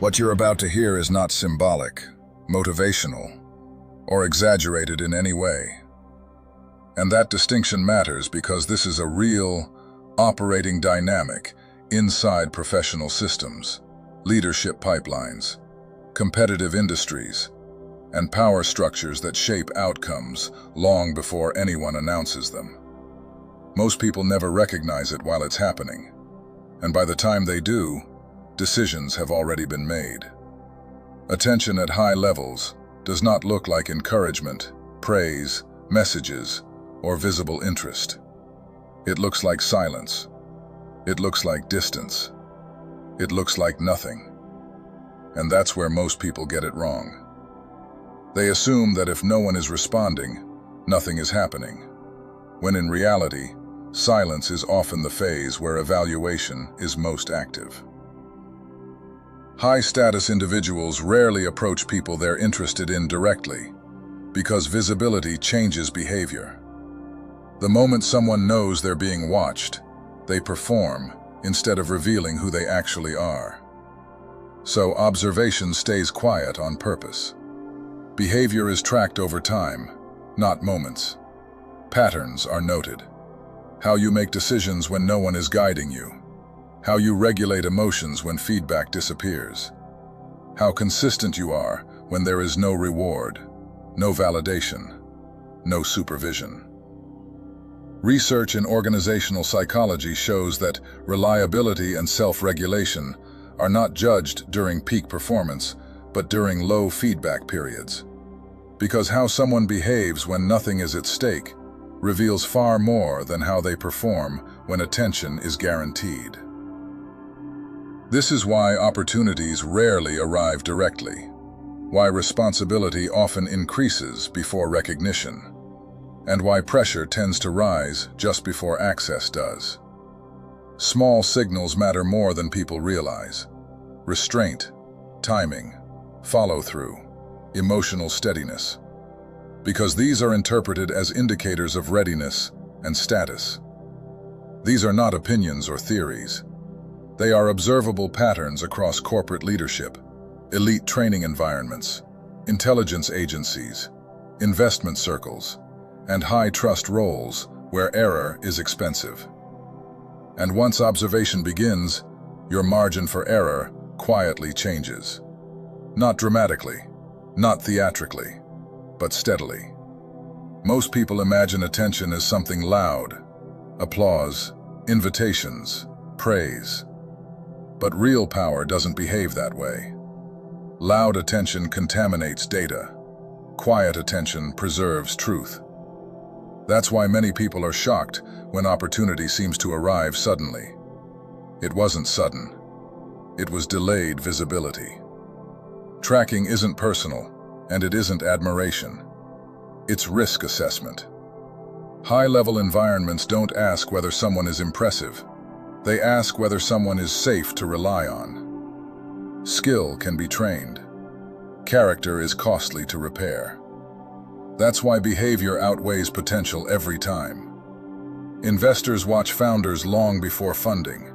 What you're about to hear is not symbolic, motivational, or exaggerated in any way. And that distinction matters because this is a real, operating dynamic inside professional systems, leadership pipelines, competitive industries, and power structures that shape outcomes long before anyone announces them. Most people never recognize it while it's happening, and by the time they do, decisions have already been made. Attention at high levels does not look like encouragement, praise, messages, or visible interest. It looks like silence. It looks like distance. It looks like nothing. And that's where most people get it wrong. They assume that if no one is responding, nothing is happening, when in reality, silence is often the phase where evaluation is most active. High-status individuals rarely approach people they're interested in directly, because visibility changes behavior. The moment someone knows they're being watched, they perform instead of revealing who they actually are. So observation stays quiet on purpose. Behavior is tracked over time, not moments. Patterns are noted. How you make decisions when no one is guiding you. How you regulate emotions when feedback disappears. How consistent you are when there is no reward, no validation, no supervision. Research in organizational psychology shows that reliability and self-regulation are not judged during peak performance, but during low feedback periods. Because how someone behaves when nothing is at stake reveals far more than how they perform when attention is guaranteed. This is why opportunities rarely arrive directly, why responsibility often increases before recognition, and why pressure tends to rise just before access does. Small signals matter more than people realize. Restraint, timing, follow-through, emotional steadiness. Because these are interpreted as indicators of readiness and status. These are not opinions or theories. They are observable patterns across corporate leadership, elite training environments, intelligence agencies, investment circles, and high-trust roles where error is expensive. And once observation begins, your margin for error quietly changes. Not dramatically, not theatrically, but steadily. Most people imagine attention as something loud, applause, invitations, praise. But real power doesn't behave that way. Loud attention contaminates data. Quiet attention preserves truth. That's why many people are shocked when opportunity seems to arrive suddenly. It wasn't sudden. It was delayed visibility. Tracking isn't personal, and it isn't admiration. It's risk assessment. High-level environments don't ask whether someone is impressive. They ask whether someone is safe to rely on. Skill can be trained. Character is costly to repair. That's why behavior outweighs potential every time. Investors watch founders long before funding.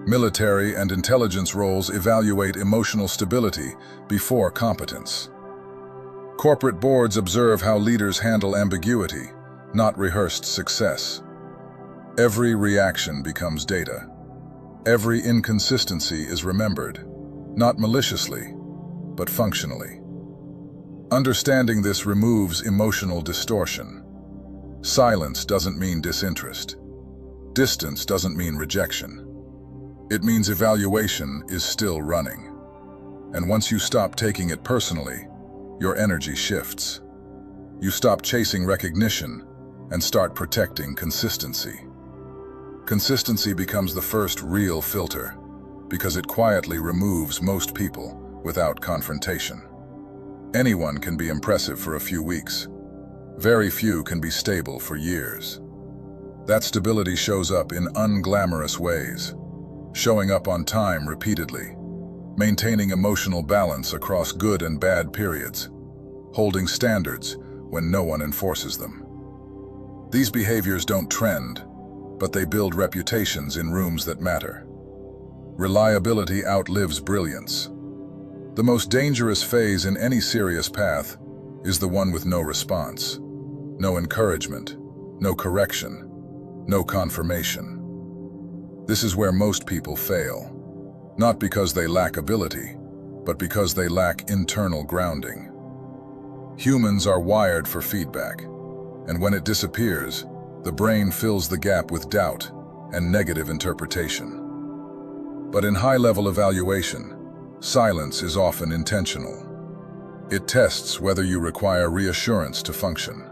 Military and intelligence roles evaluate emotional stability before competence. Corporate boards observe how leaders handle ambiguity, not rehearsed success. Every reaction becomes data. Every inconsistency is remembered, not maliciously, but functionally. Understanding this removes emotional distortion. Silence doesn't mean disinterest. Distance doesn't mean rejection. It means evaluation is still running. And once you stop taking it personally, your energy shifts. You stop chasing recognition and start protecting consistency. Consistency becomes the first real filter because it quietly removes most people without confrontation. Anyone can be impressive for a few weeks. Very few can be stable for years. That stability shows up in unglamorous ways, showing up on time repeatedly, maintaining emotional balance across good and bad periods, holding standards when no one enforces them. These behaviors don't trend, but they build reputations in rooms that matter. Reliability outlives brilliance. The most dangerous phase in any serious path is the one with no response, no encouragement, no correction, no confirmation. This is where most people fail, not because they lack ability, but because they lack internal grounding. Humans are wired for feedback, and when it disappears, the brain fills the gap with doubt and negative interpretation. But in high-level evaluation, silence is often intentional. It tests whether you require reassurance to function.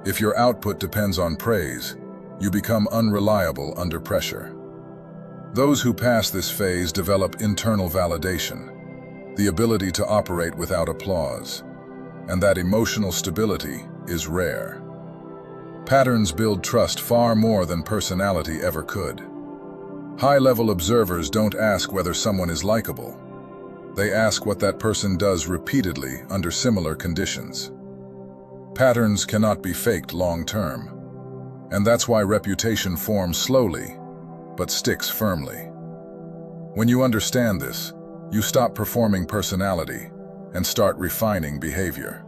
If your output depends on praise, you become unreliable under pressure. Those who pass this phase develop internal validation, the ability to operate without applause, and that emotional stability is rare. Patterns build trust far more than personality ever could. High-level observers don't ask whether someone is likable. They ask what that person does repeatedly under similar conditions. Patterns cannot be faked long-term, and that's why reputation forms slowly, but sticks firmly. When you understand this, you stop performing personality and start refining behavior.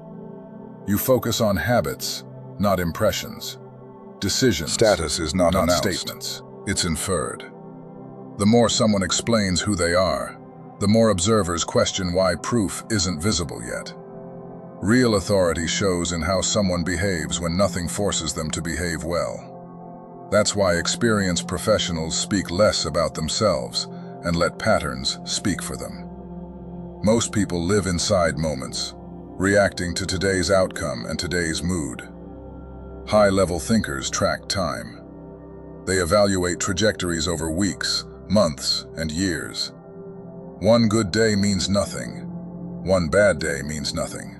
You focus on habits, not impressions. Decisions. Status is not announced. Statements. It's inferred. The more someone explains who they are, the more observers question why proof isn't visible yet. Real authority shows in how someone behaves when nothing forces them to behave well. That's why experienced professionals speak less about themselves and let patterns speak for them. Most people live inside moments, reacting to today's outcome and today's mood. High-level thinkers track time. They evaluate trajectories over weeks, months, and years. One good day means nothing. One bad day means nothing.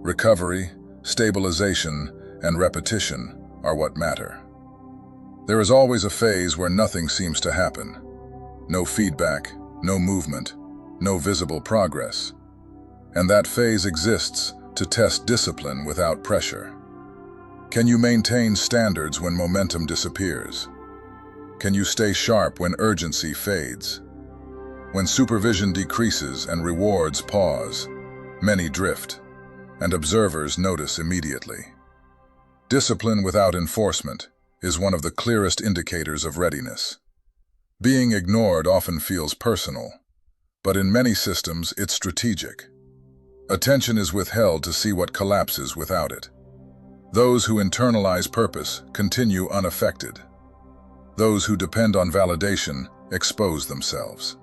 Recovery, stabilization, and repetition are what matter. There is always a phase where nothing seems to happen. No feedback, no movement, no visible progress. And that phase exists to test discipline without pressure. Can you maintain standards when momentum disappears? Can you stay sharp when urgency fades? When supervision decreases and rewards pause, many drift, and observers notice immediately. Discipline without enforcement is one of the clearest indicators of readiness. Being ignored often feels personal, but in many systems it's strategic. Attention is withheld to see what collapses without it. Those who internalize purpose continue unaffected. Those who depend on validation expose themselves.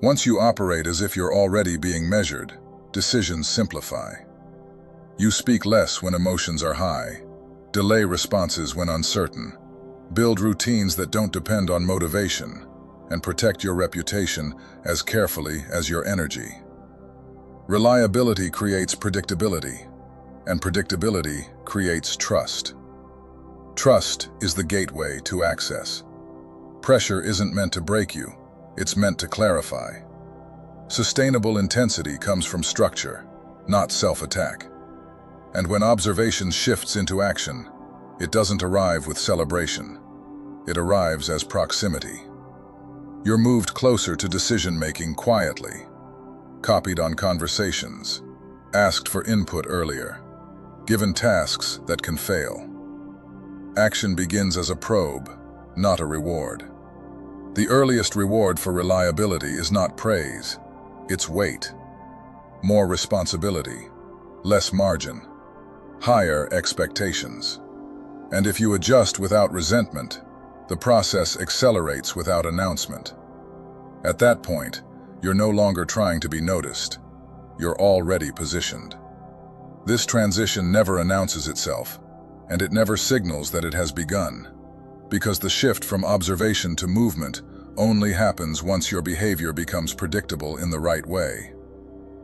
Once you operate as if you're already being measured, decisions simplify. You speak less when emotions are high, delay responses when uncertain, build routines that don't depend on motivation, and protect your reputation as carefully as your energy. Reliability creates predictability, and predictability creates trust. Trust is the gateway to access. Pressure isn't meant to break you, it's meant to clarify. Sustainable intensity comes from structure, not self-attack. And when observation shifts into action, it doesn't arrive with celebration. It arrives as proximity. You're moved closer to decision-making quietly, copied on conversations, asked for input earlier, given tasks that can fail. Action begins as a probe, not a reward. The earliest reward for reliability is not praise, it's weight. More responsibility, less margin, higher expectations. And if you adjust without resentment, the process accelerates without announcement. At that point, you're no longer trying to be noticed. You're already positioned. This transition never announces itself, and it never signals that it has begun, because the shift from observation to movement only happens once your behavior becomes predictable in the right way.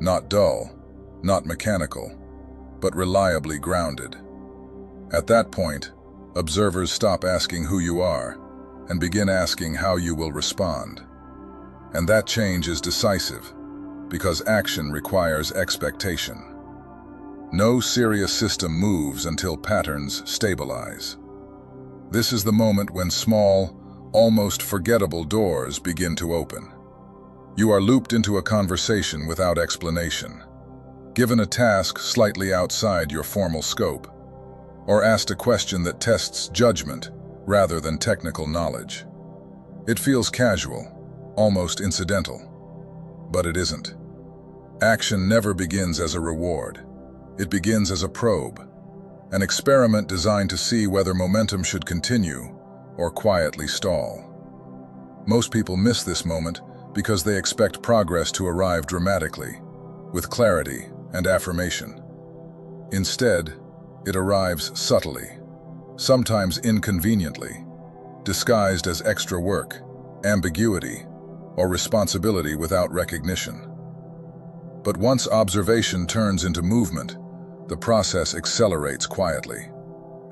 Not dull, not mechanical, but reliably grounded. At that point, observers stop asking who you are and begin asking how you will respond. And that change is decisive, because action requires expectation. No serious system moves until patterns stabilize. This is the moment when small, almost forgettable doors begin to open. You are looped into a conversation without explanation, given a task slightly outside your formal scope, or asked a question that tests judgment rather than technical knowledge. It feels casual, almost incidental, but it isn't. Action never begins as a reward. It begins as a probe, an experiment designed to see whether momentum should continue or quietly stall. Most people miss this moment because they expect progress to arrive dramatically, with clarity and affirmation. Instead, it arrives subtly, sometimes inconveniently, disguised as extra work, ambiguity, or responsibility without recognition. But once observation turns into movement, the process accelerates quietly.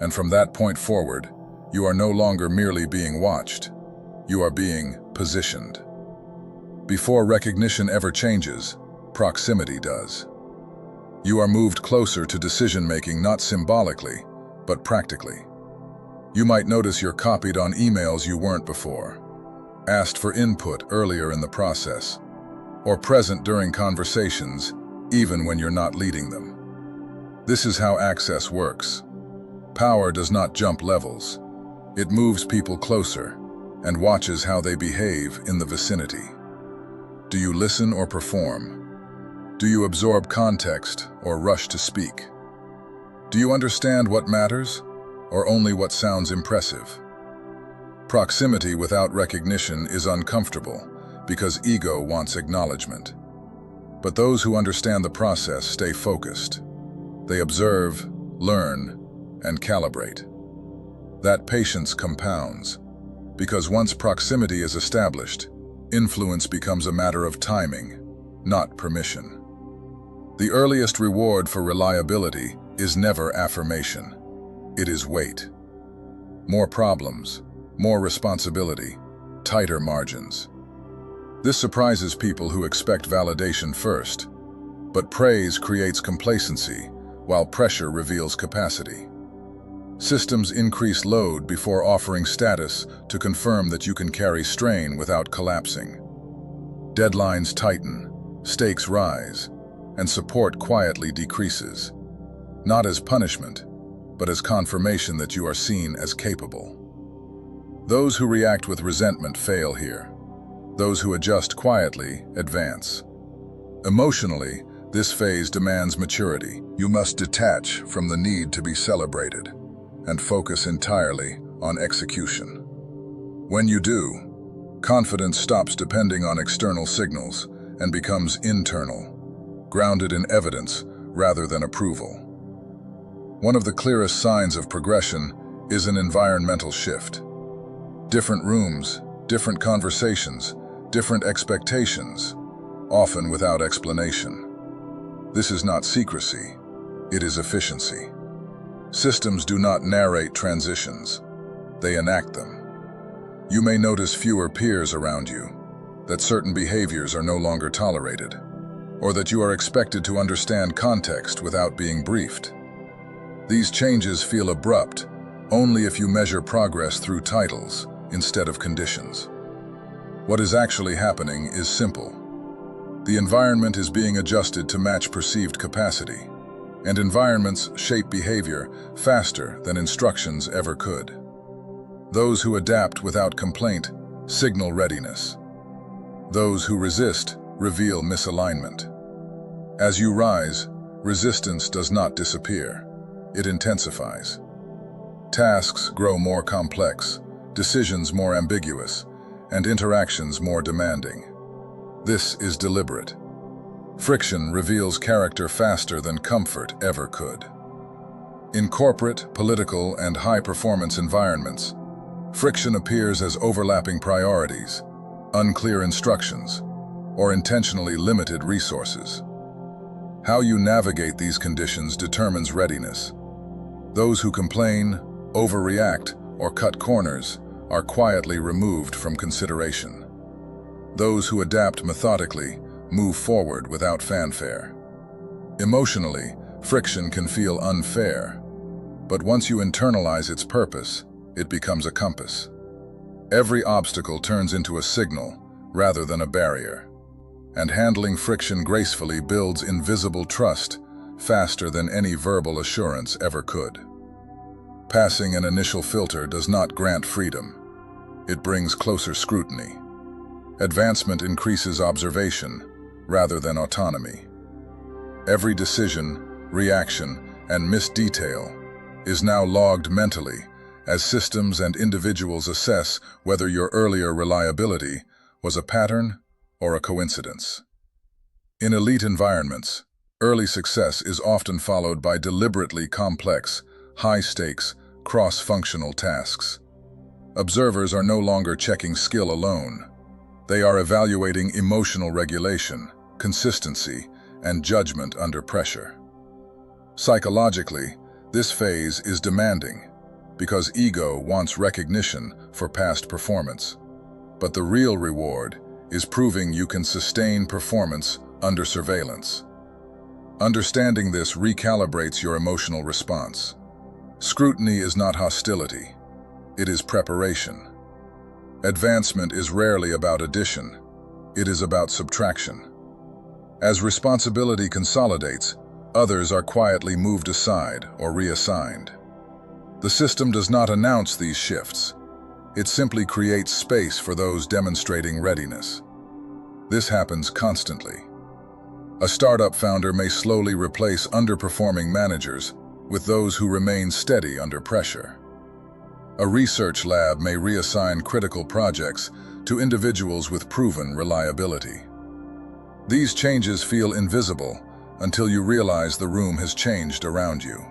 And from that point forward, you are no longer merely being watched. You are being positioned. Before recognition ever changes, proximity does. You are moved closer to decision-making not symbolically, but practically. You might notice you're copied on emails you weren't before, asked for input earlier in the process, or present during conversations, even when you're not leading them. This is how access works. Power does not jump levels. It moves people closer and watches how they behave in the vicinity. Do you listen or perform? Do you absorb context or rush to speak? Do you understand what matters or only what sounds impressive? Proximity without recognition is uncomfortable because ego wants acknowledgement. But those who understand the process stay focused. They observe, learn, and calibrate. That patience compounds, because once proximity is established, influence becomes a matter of timing, not permission. The earliest reward for reliability is never affirmation. It is weight. More problems, more responsibility, tighter margins. This surprises people who expect validation first, but praise creates complacency, while pressure reveals capacity. Systems increase load before offering status to confirm that you can carry strain without collapsing. Deadlines tighten, stakes rise, and support quietly decreases, not as punishment, but as confirmation that you are seen as capable. Those who react with resentment fail here. Those who adjust quietly advance. Emotionally, this phase demands maturity. You must detach from the need to be celebrated and focus entirely on execution. When you do, confidence stops depending on external signals and becomes internal, grounded in evidence rather than approval. One of the clearest signs of progression is an environmental shift. Different rooms, different conversations, different expectations, often without explanation. This is not secrecy, it is efficiency. Systems do not narrate transitions, they enact them. You may notice fewer peers around you, that certain behaviors are no longer tolerated, or that you are expected to understand context without being briefed. These changes feel abrupt only if you measure progress through titles instead of conditions. What is actually happening is simple. The environment is being adjusted to match perceived capacity, and environments shape behavior faster than instructions ever could. Those who adapt without complaint signal readiness. Those who resist reveal misalignment. As you rise, resistance does not disappear, it intensifies. Tasks grow more complex, decisions more ambiguous, and interactions more demanding. This is deliberate. Friction reveals character faster than comfort ever could. In corporate, political, and high-performance environments, friction appears as overlapping priorities, unclear instructions, or intentionally limited resources. How you navigate these conditions determines readiness. Those who complain, overreact, or cut corners are quietly removed from consideration. Those who adapt methodically move forward without fanfare. Emotionally, friction can feel unfair, but once you internalize its purpose, it becomes a compass. Every obstacle turns into a signal rather than a barrier. and handling friction gracefully builds invisible trust faster than any verbal assurance ever could. Passing an initial filter does not grant freedom. It brings closer scrutiny. Advancement increases observation rather than autonomy. Every decision, reaction, and missed detail is now logged mentally as systems and individuals assess whether your earlier reliability was a pattern or a coincidence. In elite environments, early success is often followed by deliberately complex, high-stakes, cross-functional tasks. Observers are no longer checking skill alone. They are evaluating emotional regulation, consistency, and judgment under pressure. Psychologically, this phase is demanding because ego wants recognition for past performance. But the real reward is proving you can sustain performance under surveillance. Understanding this recalibrates your emotional response. Scrutiny is not hostility. It is preparation. Advancement is rarely about addition. It is about subtraction. As responsibility consolidates, others are quietly moved aside or reassigned. The system does not announce these shifts. It simply creates space for those demonstrating readiness. This happens constantly. A startup founder may slowly replace underperforming managers with those who remain steady under pressure. A research lab may reassign critical projects to individuals with proven reliability. These changes feel invisible until you realize the room has changed around you.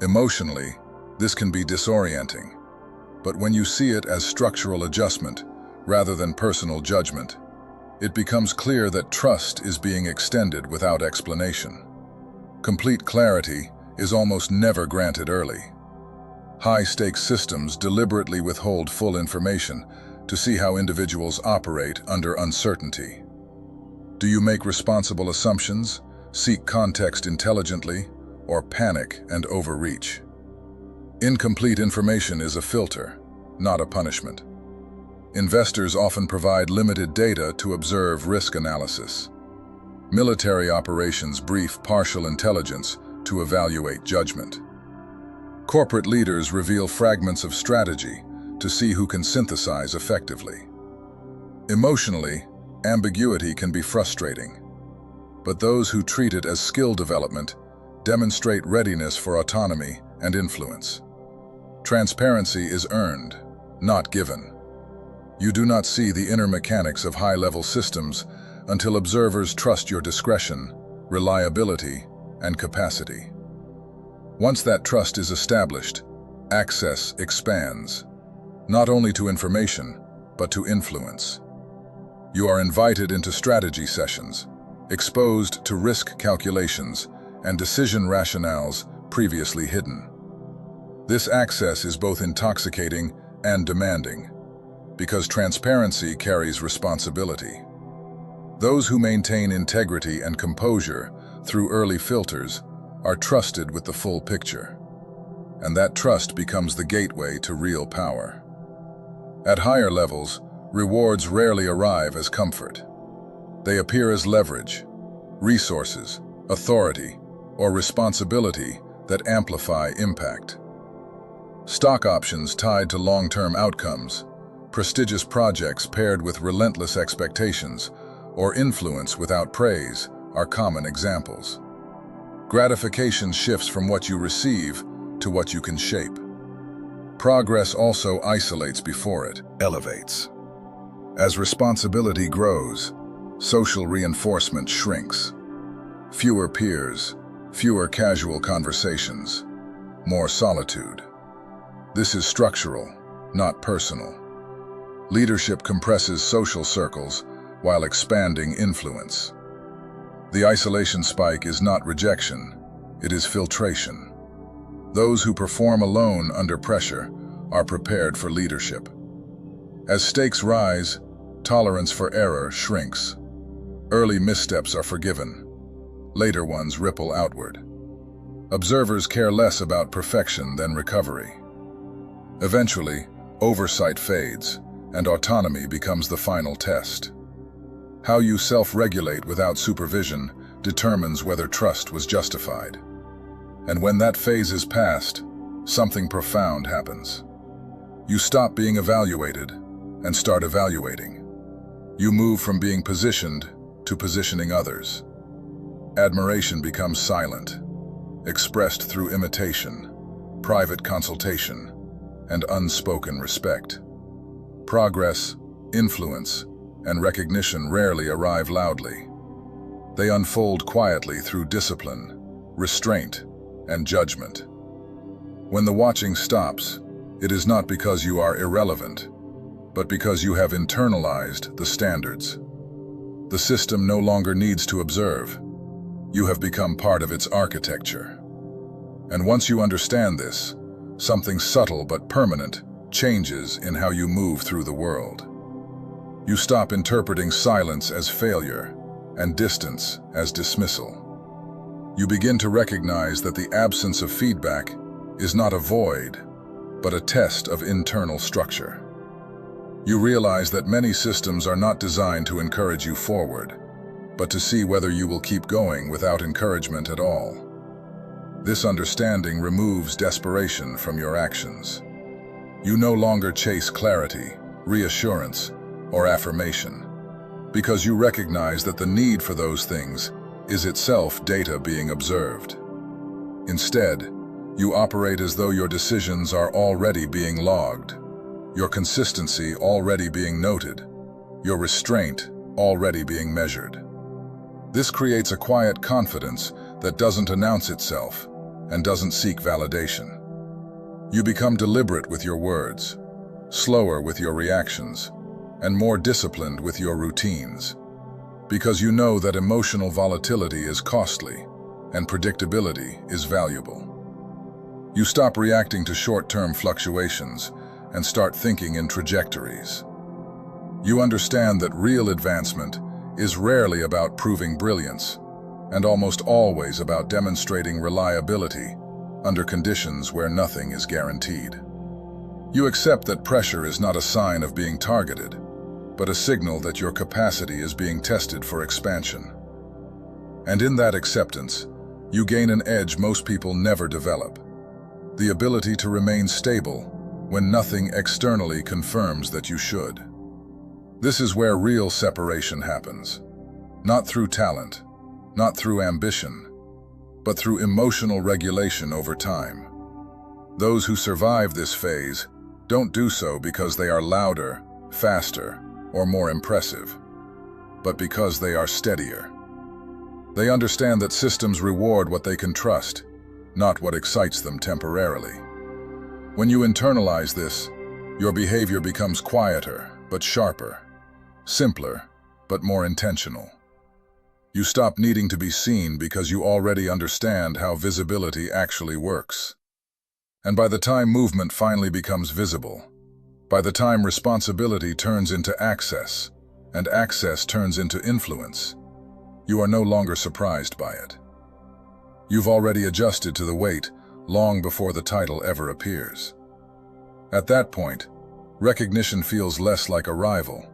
Emotionally, this can be disorienting. But when you see it as structural adjustment rather than personal judgment, it becomes clear that trust is being extended without explanation. Complete clarity is almost never granted early. High-stakes systems deliberately withhold full information to see how individuals operate under uncertainty. Do you make responsible assumptions, seek context intelligently, or panic and overreach? Incomplete information is a filter, not a punishment. Investors often provide limited data to observe risk analysis. Military operations brief partial intelligence to evaluate judgment. Corporate leaders reveal fragments of strategy to see who can synthesize effectively. Emotionally, ambiguity can be frustrating, but those who treat it as skill development demonstrate readiness for autonomy and influence. Transparency is earned, not given. You do not see the inner mechanics of high-level systems until observers trust your discretion, reliability, and capacity. Once that trust is established, access expands, not only to information, but to influence. You are invited into strategy sessions, exposed to risk calculations and decision rationales previously hidden. This access is both intoxicating and demanding, because transparency carries responsibility. Those who maintain integrity and composure through early filters are trusted with the full picture, and that trust becomes the gateway to real power. At higher levels, rewards rarely arrive as comfort. They appear as leverage, resources, authority, or responsibility that amplify impact. Stock options tied to long-term outcomes, prestigious projects paired with relentless expectations, or influence without praise are common examples. Gratification shifts from what you receive to what you can shape. Progress also isolates before it elevates. As responsibility grows, social reinforcement shrinks. Fewer peers, fewer casual conversations, more solitude. This is structural, not personal. Leadership compresses social circles while expanding influence. The isolation spike is not rejection, it is filtration. Those who perform alone under pressure are prepared for leadership. As stakes rise, tolerance for error shrinks. Early missteps are forgiven. Later ones ripple outward. Observers care less about perfection than recovery. Eventually, oversight fades, and autonomy becomes the final test. How you self-regulate without supervision determines whether trust was justified. And when that phase is past, something profound happens. You stop being evaluated and start evaluating. You move from being positioned to positioning others. Admiration becomes silent, expressed through imitation, private consultation, and unspoken respect. Progress, influence, and recognition rarely arrive loudly. They unfold quietly through discipline, restraint, and judgment. When the watching stops, it is not because you are irrelevant, but because you have internalized the standards. The system no longer needs to observe. You have become part of its architecture. And once you understand this, something subtle but permanent changes in how you move through the world. You stop interpreting silence as failure and distance as dismissal. You begin to recognize that the absence of feedback is not a void, but a test of internal structure. You realize that many systems are not designed to encourage you forward, but to see whether you will keep going without encouragement at all. This understanding removes desperation from your actions. You no longer chase clarity, reassurance, or affirmation, because you recognize that the need for those things is itself data being observed. Instead, you operate as though your decisions are already being logged, your consistency already being noted, your restraint already being measured. This creates a quiet confidence that doesn't announce itself and doesn't seek validation. You become deliberate with your words, slower with your reactions, and more disciplined with your routines, because you know that emotional volatility is costly and predictability is valuable. You stop reacting to short-term fluctuations and start thinking in trajectories. You understand that real advancement is rarely about proving brilliance, and almost always about demonstrating reliability under conditions where nothing is guaranteed. You accept that pressure is not a sign of being targeted, but a signal that your capacity is being tested for expansion. And in that acceptance, you gain an edge most people never develop: the ability to remain stable when nothing externally confirms that you should. This is where real separation happens, not through talent, not through ambition, but through emotional regulation over time. Those who survive this phase don't do so because they are louder, faster, or more impressive, but because they are steadier. They understand that systems reward what they can trust, not what excites them temporarily. When you internalize this, your behavior becomes quieter but sharper, simpler but more intentional. You stop needing to be seen because you already understand how visibility actually works. And by the time movement finally becomes visible, by the time responsibility turns into access, and access turns into influence, you are no longer surprised by it. You've already adjusted to the weight long before the title ever appears. At that point, recognition feels less like arrival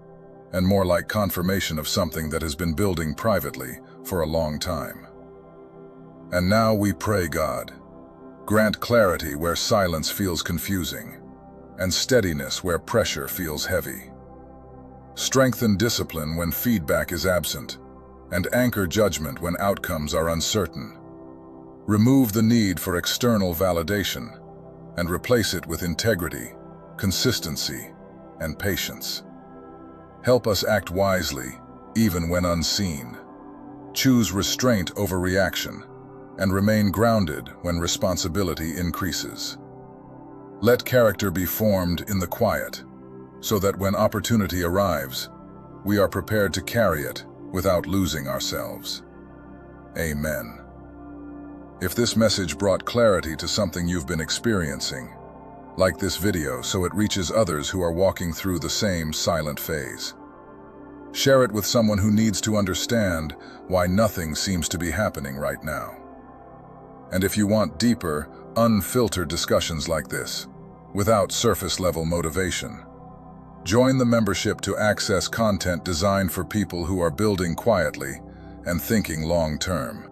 and more like confirmation of something that has been building privately for a long time. And now we pray, God, grant clarity where silence feels confusing, and steadiness where pressure feels heavy. Strengthen discipline when feedback is absent, and anchor judgment when outcomes are uncertain. Remove the need for external validation, and replace it with integrity, consistency, and patience. Help us act wisely, even when unseen. Choose restraint over reaction, and remain grounded when responsibility increases. Let character be formed in the quiet, so that when opportunity arrives, we are prepared to carry it without losing ourselves. Amen. If this message brought clarity to something you've been experiencing, like this video so it reaches others who are walking through the same silent phase. Share it with someone who needs to understand why nothing seems to be happening right now. And if you want deeper, unfiltered discussions like this, without surface-level motivation, Join the membership to access content designed for people who are building quietly and thinking long-term.